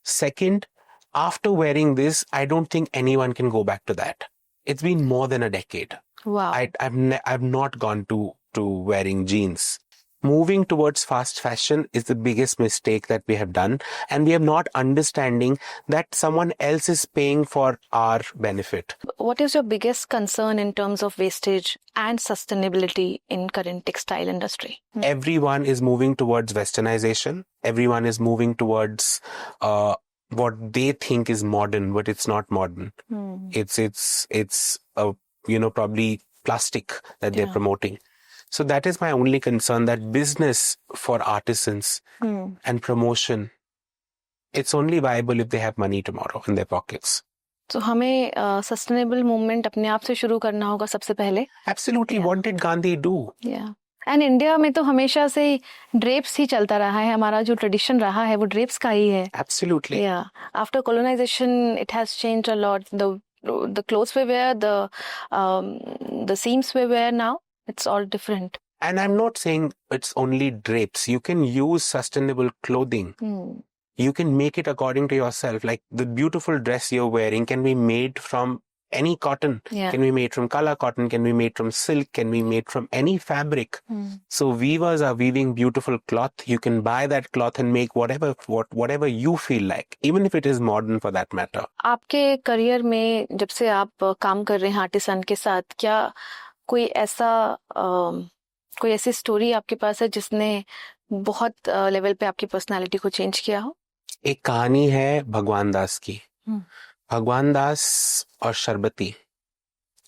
Second, after wearing this, I don't think anyone can go back to that. It's been more than a decade. Wow. I've not gone to wearing jeans. Moving towards fast fashion is the biggest mistake that we have done, and we are not understanding that someone else is paying for our benefit. What is your biggest concern in terms of wastage and sustainability in current textile industry? Everyone is moving towards westernization. Everyone is moving towards what they think is modern, but it's not modern. It's probably plastic that they're promoting. So that is my only concern, that business for artisans and promotion, it's only viable if they have money tomorrow in their pockets. So हमें sustainable movement अपने आप से शुरू करना होगा सबसे पहले. Absolutely. What did Gandhi do? Yeah. And India में तो हमेशा से drapes ही चलता रहा है. हमारा जो tradition रहा है वो drapes का ही है. Absolutely. Yeah. After colonization, it has changed a lot. The clothes we wear, the seams we wear now, it's all different. And I'm not saying it's only drapes. You can use sustainable clothing. You can make it according to yourself. Like the beautiful dress you're wearing can be made from any cotton. Can be made from kala cotton, can be made from silk, can be made from any fabric. So weavers are weaving beautiful cloth. You can buy that cloth and make whatever you feel like, even if it is modern for that matter. आपके career में जब से आप काम कर रहे हैं artisan के साथ, क्या कोई ऐसी स्टोरी आपके पास है जिसने बहुत लेवल पे आपकी पर्सनालिटी को चेंज किया हो? एक कहानी है भगवान दास की. भगवान दास और शरबती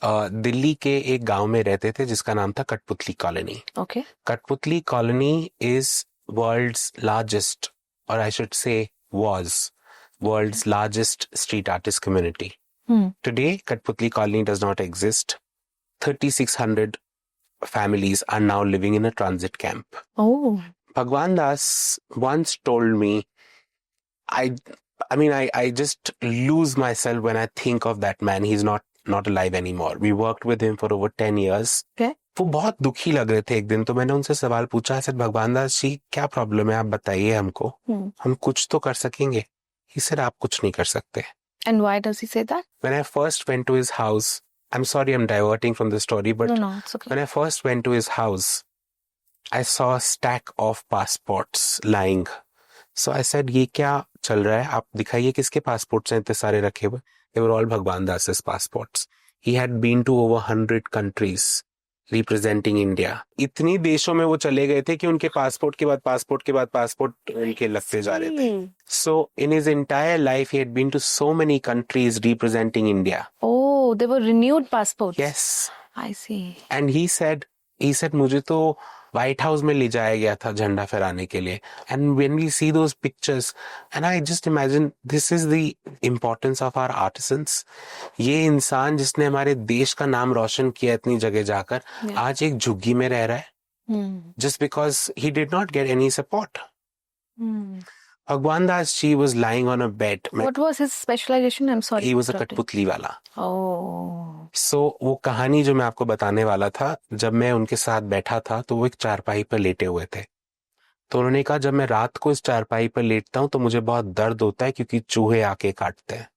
दिल्ली के एक गांव में रहते थे जिसका नाम था कठपुतली कॉलोनी. Okay. कठपुतली colony is world's largest, or I should say was world's largest street artist community. Today, Kठपुतली colony does not exist. 3,600 families are now living in a transit camp. Oh. Bhagwan Das once told me, I just lose myself when I think of that man. He's not alive anymore. We worked with him for over 10 years. Okay. वो बहुत दुखी लग रहे थे एक दिन. तो मैंने उनसे सवाल पूछा, सर भगवान दास जी क्या प्रॉब्लम है, आप बताइए हमको, हम कुछ तो कर सकेंगे. He said, आप कुछ नहीं कर सकते. And why does he say that? When I first went to his house, I'm sorry I'm diverting from the story, but no, it's okay. When I first went to his house, I saw a stack of passports lying. So I said, ये क्या चल रहा है, आप दिखाइए किसके passports हैं इतने सारे रखे हुए. They were all Bhagwan Das's passports. He had been to over 100 countries representing India. इतनी देशों में वो चले गए थे कि उनके पासपोर्ट के बाद पासपोर्ट उनके लगते जा रहे थे. So in his entire life, he had been to so many countries representing India. Oh, they were renewed passports. Yes. I see. And he said, मुझे तो व्हाइट हाउस में ले जाया गया था झंडा फहराने के लिए. And when we see those pictures and I just imagine this is the importance of our artisans. ये इंसान जिसने हमारे देश का नाम रोशन किया इतनी जगह जाकर, आज एक झुग्गी में रह रहा है just because he did not get any support. Bhagwan Das ji was lying on a bed. What was his specialization? I'm sorry. He was a कठपुतली वाला. Oh. So वो कहानी जो मैं आपको बताने वाला था, जब मैं उनके साथ बैठा था तो वो एक चारपाई पर लेटे हुए थे. तो उन्होंने कहा जब मैं रात को इस चारपाई पर लेटता हूँ तो मुझे बहुत दर्द होता है क्योंकि चूहे आके काटते हैं.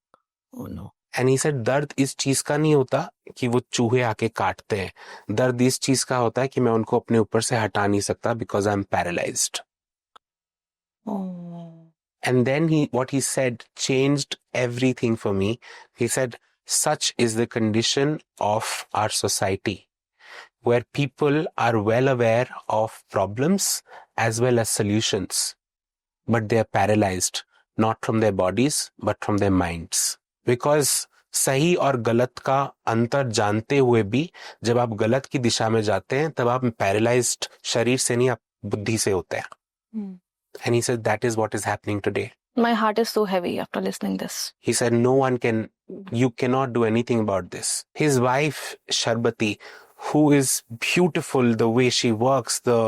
Oh no. And he said दर्द इस चीज का नहीं होता कि वो चूहे आके काटते हैं. दर्द इस चीज का होता है कि मैं उनको अपने ऊपर से हटा नहीं सकता because I'm paralyzed. Oh. And then what he said changed everything for me. He said, such is the condition of our society, where people are well aware of problems as well as solutions, but they are paralyzed, not from their bodies, but from their minds. Because सही और गलत का अंतर जानते हुए भी जब आप गलत की दिशा में जाते हैं तब आप पैरालाइज्ड शरीर से नहीं, आप बुद्धि से होते हैं. And he said that is what is happening today. My heart is so heavy after listening this. He said you cannot do anything about this. His wife Sharbati, who is beautiful, the way she works, the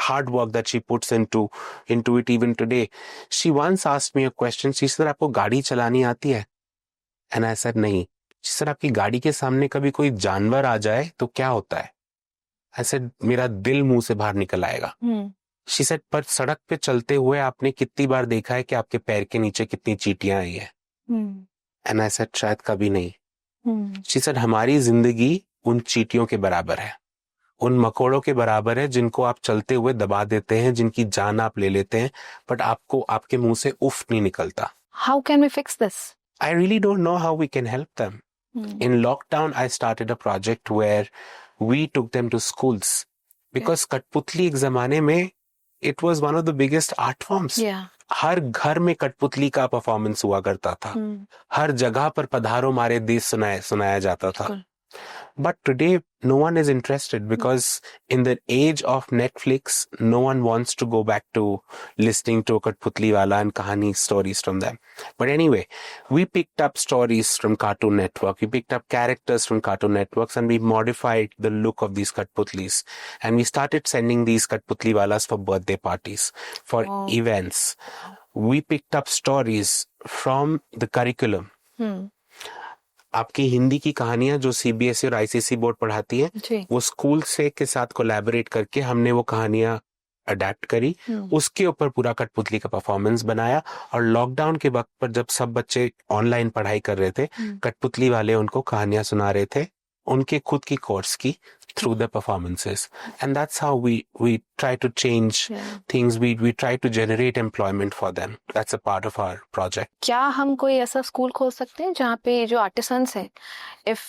hard work that she puts into it even today. She once asked me a question. She said, आपको गाड़ी चलानी आती है? And I said नहीं. She said, आपकी गाड़ी के सामने कभी कोई जानवर आ जाए तो क्या होता है? I said, मेरा दिल मुंह से बाहर निकल आएगा. She said, पर सड़क पे चलते हुए आपने कितनी बार देखा है कि आपके पैर के नीचे कितनी चींटियां आई है? And I said, शायद कभी नहीं. She said, हमारी जिंदगी उन चींटियों के बराबर है, उन मकोड़ों के बराबर है जिनको आप चलते हुए दबा देते हैं, जिनकी जान आप ले लेते हैं, बट आपको आपके मुंह से उफ नहीं निकलता. How can we fix this? I really don't know how we can help them. In lockdown, I started a project where we took them to schools because कठपुतली एक जमाने में it was one of the biggest art forms. Yeah. हर घर में कठपुतली का performance हुआ करता था. हर जगह पर पधारो मारे देश सुनाया जाता था. But today no one is interested because in the age of Netflix, no one wants to go back to listening to Kathputli Wala and Kahani stories from them. But anyway, we picked up stories from Cartoon Network. We picked up characters from Cartoon Networks and we modified the look of these Kathputlis. And we started sending these Kathputli Walas for birthday parties, for events. We picked up stories from the curriculum. आपकी हिंदी की कहानियां जो CBSE और ICSE board पढ़ाती है, वो school से के साथ कोलैबोरेट करके हमने वो कहानियां अडेप्ट करी, उसके ऊपर पूरा कठपुतली का परफॉर्मेंस बनाया. और लॉकडाउन के वक्त पर जब सब बच्चे ऑनलाइन पढ़ाई कर रहे थे, कठपुतली वाले उनको कहानियां सुना रहे थे, उनके खुद की कोर्स की through the performances. And that's how we try to change things. We try to generate employment for them. That's a part of our project. क्या हम कोई ऐसा स्कूल खोल सकते हैं जहाँ पे जो आर्टिसंस हैं, if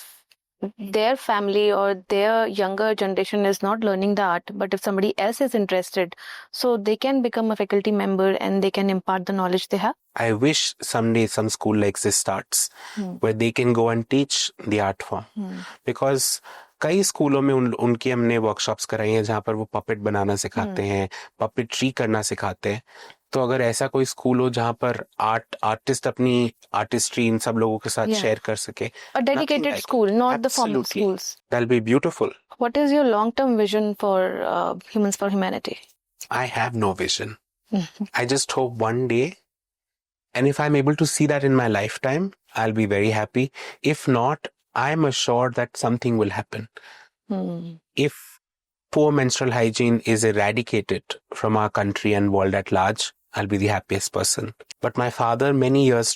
their family or their younger generation is not learning the art, but if somebody else is interested, so they can become a faculty member and they can impart the knowledge they have? I wish someday some school like this starts where they can go and teach the art form. Because कई स्कूलों में उनकी हमने workshops कराई हैं जहाँ पर वो पपेट बनाना सिखाते हैं, पपेट्री करना सिखाते हैं. तो अगर ऐसा कोई स्कूल हो जहाँ पर आर्टिस्ट अपनी आर्टिस्ट्री इन सब लोगों के साथ शेयर कर सके, a dedicated like school, not the formal schools. That'll be beautiful. What is your long-term vision for Humans for Humanity? I have no vision. I just hope one day, and if I'm able to see that in my lifetime, I'll be very happy. If not, I'm assured that something will happen. If poor menstrual hygiene is eradicated from our country and world at large, I'll be the happiest person. But my father many years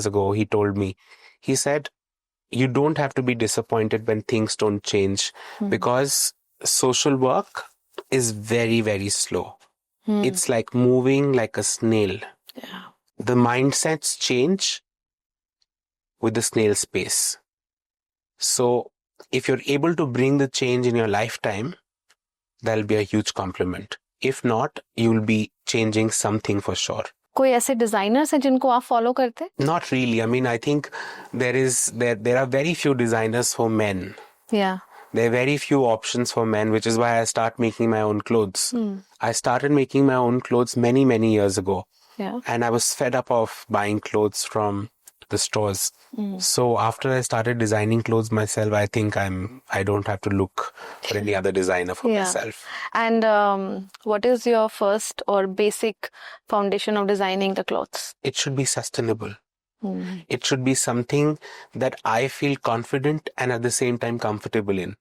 ago, he told me, he said, you don't have to be disappointed when things don't change because social work is very, very slow. It's like moving like a snail. Yeah. The mindsets change with the snail's pace. So if you're able to bring the change in your lifetime, that'll be a huge compliment. If not, you'll be changing something for sure. कोई ऐसे designers हैं जिनको आप follow करते हैं? Not really. I mean, I think there are very few designers for men. Yeah. There are very few options for men, which is why I start making my own clothes. I started making my own clothes many years ago. Yeah. And I was fed up of buying clothes from the stores. So after I started designing clothes myself, I think I don't have to look for any other designer for Yeah. myself. And what is your first or basic foundation of designing the clothes? It should be sustainable. It should be something that I feel confident and at the same time comfortable in.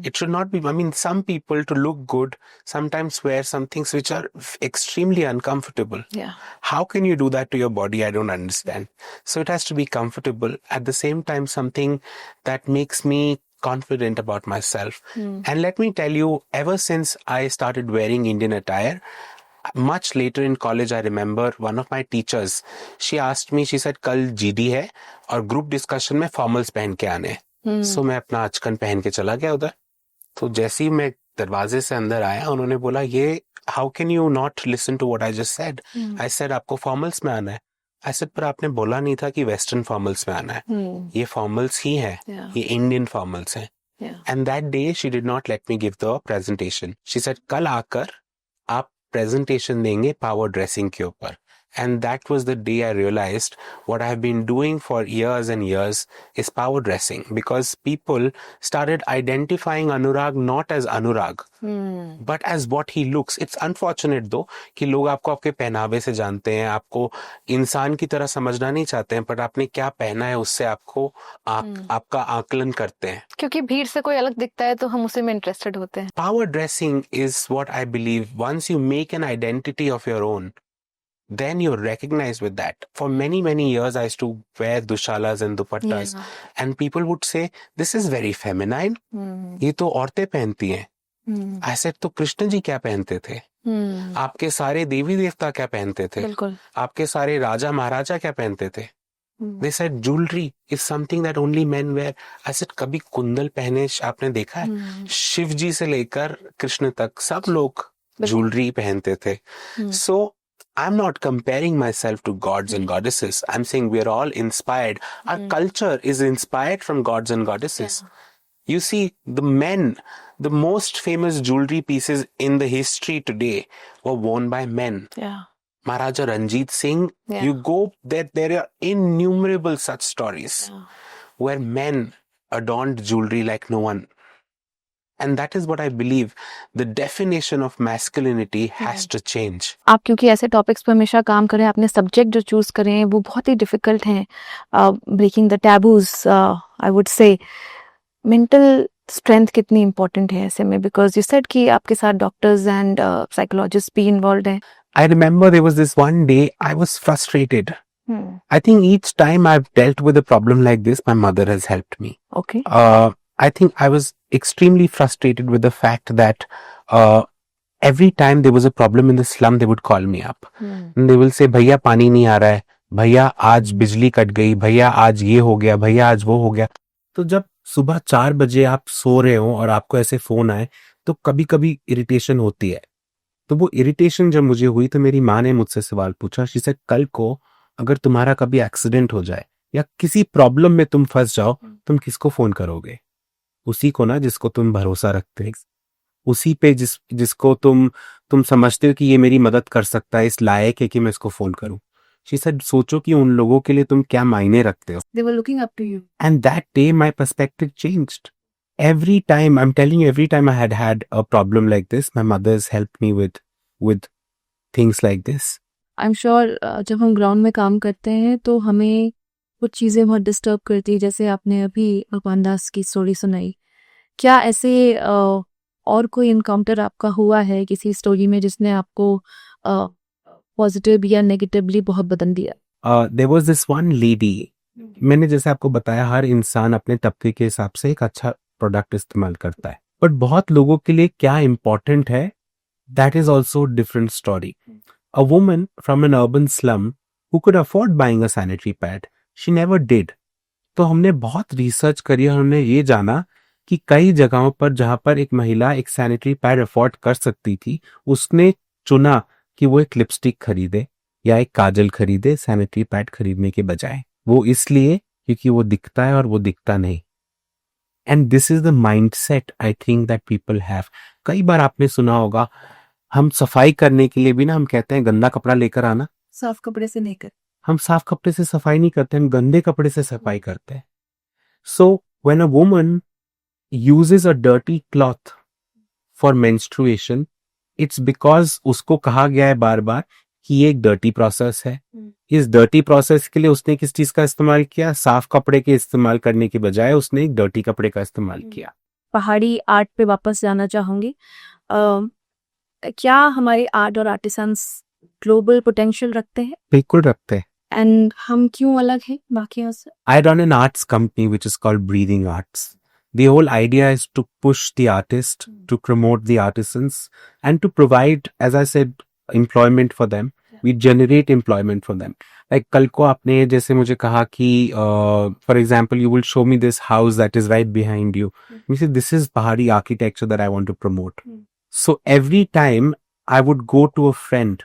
It should not be, I mean, some people to look good sometimes wear some things which are extremely uncomfortable. Yeah. How can you do that to your body? I don't understand. So it has to be comfortable. At the same time, something that makes me confident about myself. And let me tell you, ever since I started wearing Indian attire, much later in college, I remember one of my teachers, she asked me, she said, कल GD है और group discussion में formals पहन के आने हैं. सो मैं अपना अचकन पहन के चला गया उधर. तो जैसे ही मैं दरवाजे से अंदर आया, उन्होंने बोला, ये how can you not listen to what I just said. I said आपको फॉर्मल्स में आना है. आई सेड पर आपने बोला नहीं था कि वेस्टर्न फॉर्मल्स में आना है. ये फॉर्मल्स ही है, ये इंडियन फॉर्मल्स है. And that day she did not let me give the presentation. She said कल आकर आप प्रेजेंटेशन देंगे पावर ड्रेसिंग के ऊपर. And that was the day I realized what I have been doing for years and years is power dressing, because people started identifying Anurag not as Anurag, but as what he looks. It's unfortunate though कि लोग आपको आपके पहनावे से जानते हैं, आपको इंसान की तरह समझना नहीं चाहते हैं, पर आपने क्या पहना है उससे आपको आपका आकलन करते हैं. क्योंकि भीड़ से कोई अलग दिखता है तो हम उसी में इंटरेस्टेड होते हैं. Power dressing is what I believe. Once you make an identity of your own, then you're recognized with that. For many years, I used to wear dushalas and dupattas, and people would say, this is very feminine. ये तो औरतें पहनती हैं. I said, तो कृष्ण जी क्या पहनते थे? आपके सारे देवी देवता क्या पहनते थे? आपके सारे राजा महाराजा क्या पहनते थे? They said jewelry is something that only men wear. I said, कभी कुंडल पहने आपने देखा है? शिव जी से लेकर कृष्ण तक सब लोग ज्वेलरी पहनते थे. So I'm not comparing myself to gods and goddesses. I'm saying we're all inspired. Our culture is inspired from gods and goddesses. You see, the men, the most famous jewelry pieces in the history today were worn by men. Maharaja Ranjit Singh, you go there are innumerable such stories where men adorned jewelry like no one. And that is what I believe. The definition of masculinity has to change. आप क्योंकि ऐसे topics पर हमेशा काम करें, आपने subject जो choose करे हैं वो बहुत ही डिफिकल्ट हैं. Breaking the taboos, I would say mental strength कितनी इंपॉर्टेंट है ऐसे में, बिकॉज यू सेड कि आपके साथ डॉक्टर्स एंड साइकोलॉजिस्ट भी इन्वॉल्व हैं. I remember there was this one day I was frustrated. I think each time I've dealt with a problem like this, my mother has helped me. Okay. I think I was extremely frustrated with the fact that every time there was a problem in the slum, they would call me up. And they will say, भैया पानी नहीं आ रहा है, भैया आज बिजली cut गई, भैया आज ये हो गया, भैया आज वो हो गया. तो जब सुबह 4 बजे आप सो रहे हो और आपको ऐसे फोन आए, तो कभी कभी इरिटेशन होती है. तो वो इरिटेशन जब मुझे हुई तो मेरी माँ ने मुझसे सवाल पूछा. शी सेड, कल को अगर तुम्हारा कभी एक्सीडेंट हो जाए या किसी प्रॉब्लम में तुम फंस जाओ, तुम किसको फोन करोगे? उसी को ना जिसको तुम भरोसा रखते हो, उसी पे जिसको तुम समझते हो कि ये मेरी मदद कर सकता है, इस लायक है कि मैं इसको फोन करूं. She said, सोचो कि उन लोगों के लिए तुम क्या मायने रखते हो. They were looking up to you. And that day my perspective changed. Every time, I'm telling you, every time I had a problem like this, my mother's helped me with things like this. I'm sure जब हम ground में काम करते हैं तो हमें कुछ चीज़ें बहुत डिस्टर्ब करती है, जैसे आपने अभी भगवान दास की स्टोरी सुनाई. क्या ऐसे और कोई इनकाउंटर आपका हुआ है किसी स्टोरी में जिसने आपको पॉजिटिव या नेगेटिवली बहुत बदल दिया? There was this one lady. मैंने जैसे आपको बताया, हर इंसान अपने तबके के हिसाब से एक अच्छा प्रोडक्ट इस्तेमाल करता है, बट बहुत लोगों के लिए क्या इम्पोर्टेंट है, that is also a different story. A woman from an urban slum who could afford buying a sanitary pad, she never did. तो हमने बहुत रिसर्च करी और हमने ये जाना कि कई जगहों पर जहां पर एक महिला एक सैनिटरी पैड अफोर्ड कर सकती थी, उसने चुना कि वो एक लिपस्टिक खरीदे या एक काजल खरीदे सैनिटरी पैड खरीदने के बजाय. वो इसलिए क्योंकि वो दिखता है और वो दिखता नहीं. And this is the mindset I think that people have. कई बार आपने सुना होगा, हम सफाई करने के लिए भी ना हम कहते हैं गंदा कपड़ा लेकर आना. साफ कपड़े से नहीं कर. हम साफ कपड़े से सफाई नहीं करते, हम गंदे कपड़े से सफाई करते हैं. So when a woman uses a dirty cloth for menstruation, it's because उसको कहा गया है बार बार कि ये एक डर्टी प्रोसेस है. इस डर्टी प्रोसेस के लिए उसने किस चीज का इस्तेमाल किया? साफ कपड़े के इस्तेमाल करने के बजाय उसने एक डर्टी कपड़े का इस्तेमाल किया. पहाड़ी आर्ट पे वापस जाना चाहूंगी. क्या हमारे आर्ट और आर्टिसंस ग्लोबल पोटेंशियल रखते हैं? बिल्कुल रखते हैं. एंड हम क्यों अलग हैं बाकियों से? I run an arts company which is called Breathing Arts. The whole idea is to push the artist, to promote the artisans, and to provide, as I said, employment for them. We generate employment for them. Like कल को आपने जैसे मुझे कहा कि for example you will show me this house that is right behind you. You say this is Pahari architecture that I want to promote. So every time I would go to a friend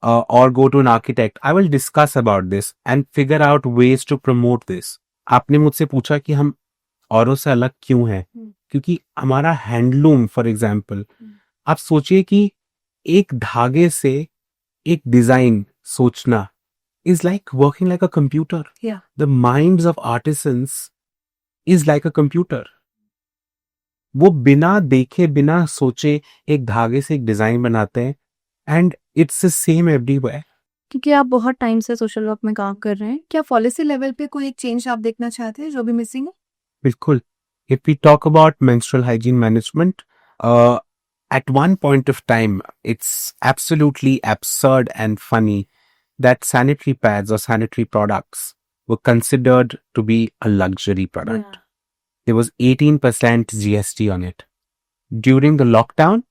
or go to an architect, I will discuss about this and figure out ways to promote this. आपने मुझसे पूछा कि हम औरों से अलग क्यों हैं? क्योंकि हमारा हैंडलूम फॉर एग्जाम्पल, आप सोचिए कि एक धागे से एक डिजाइन सोचना is like working like a computer. Yeah. The minds of artisans is like a computer. वो बिना देखे बिना सोचे एक धागे से एक डिजाइन बनाते हैं and it's the same everywhere. क्योंकि आप बहुत टाइम से सोशल वर्क में काम कर रहे हैं, क्या पॉलिसी लेवल पे कोई एक चेंज आप देखना चाहते हैं जो भी मिसिंग है? बिल्कुल. If we talk about menstrual hygiene management, at one point of time, it's absolutely absurd and funny that sanitary pads or sanitary products were considered to be a luxury product. Yeah. There was 18% GST on it. During the lockdown,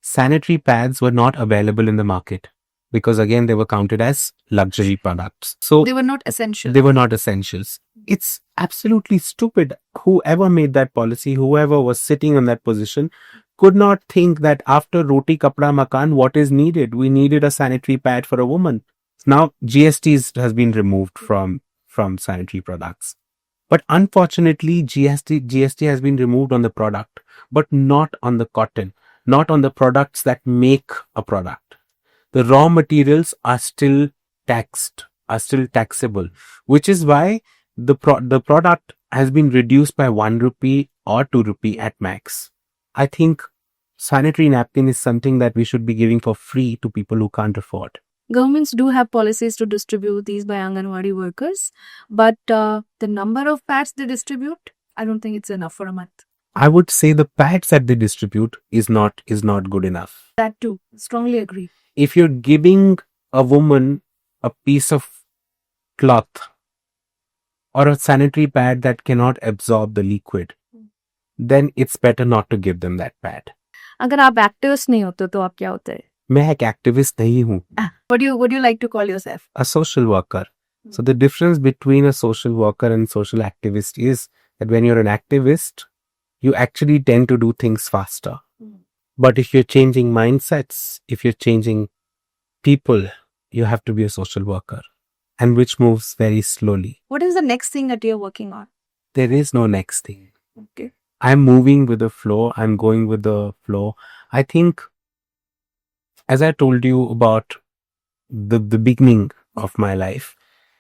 sanitary pads were not available in the market because again, they were counted as luxury products. So They were not essential. they were not essentials. It's absolutely stupid. Whoever made that policy, whoever was sitting in that position, could not think that after roti kapda makan, what is needed? We needed a sanitary pad for a woman. Now GST has been removed from sanitary products. But unfortunately, GST has been removed on the product, but not on the cotton, not on the products that make a product. The raw materials are still taxed, are still taxable, which is why the product has been reduced by 1 rupee or 2 rupee at max. I think sanitary napkin is something that we should be giving for free to people who can't afford. Governments do have policies to distribute these by Anganwadi workers, but the number of pads they distribute, I don't think it's enough for a month. I would say the pads that they distribute is not good enough. That too, strongly agree. If you're giving a woman a piece of cloth or a sanitary pad that cannot absorb the liquid, then it's better not to give them that pad. अगर आप activist नहीं होते तो आप क्या होते हैं? मैं एक एक्टिविस्ट नहीं हूँ. What do you like to call yourself? A social worker. So the difference between a social worker and social activist is that when you're an activist, you actually tend to do things faster. But if you're changing mindsets, if you're changing people, you have to be a social worker, and which moves very slowly. What is the next thing that you're working on? There is no next thing. Okay. I'm moving with the flow. I'm going with the flow. I think, as I told you about the beginning of my life,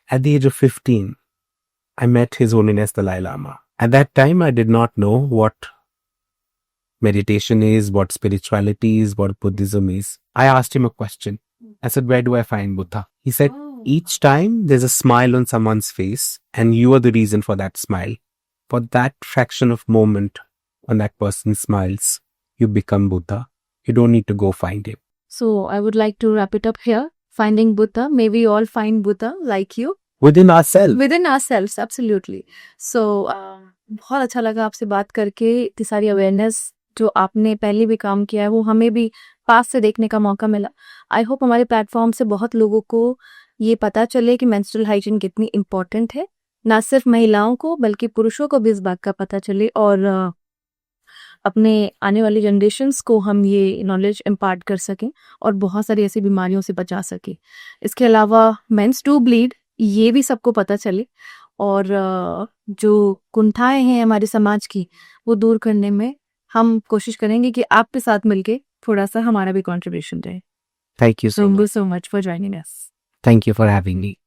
at the age of 15, I met His Holiness Dalai Lama. At that time, I did not know what meditation is, what spirituality is, what Buddhism is. I asked him a question. I said, where do I find Buddha? He said, each time there's a smile on someone's face and you are the reason for that smile. For that fraction of moment when that person smiles, you become Buddha. You don't need to go find him. So I would like to wrap it up here. Finding Buddha. May we all find Buddha like you. Within ourselves. Within ourselves, absolutely. So बहुत अच्छा लगा आपसे बात करके. इतनी सारी awareness जो आपने पहले भी काम किया है वो हमें भी पास से देखने का मौका मिला. आई होप हमारे प्लेटफॉर्म से बहुत लोगों को ये पता चले कि मेंस्ट्रुअल हाइजीन कितनी इम्पोर्टेंट है. ना सिर्फ महिलाओं को बल्कि पुरुषों को भी इस बात का पता चले और अपने आने वाली जनरेशन्स को हम ये नॉलेज इम्पार्ट कर सकें और बहुत सारी ऐसी बीमारियों से बचा सकें. इसके अलावा मेंस डू ब्लीड ये भी सबको पता चले और जो कुंठाएं हैं हमारे समाज की वो दूर करने में हम कोशिश करेंगे कि आपके साथ मिलके थोड़ा सा हमारा भी कंट्रीब्यूशन रहे। Thank you so Thank you much. so much for joining us. Thank you for having me.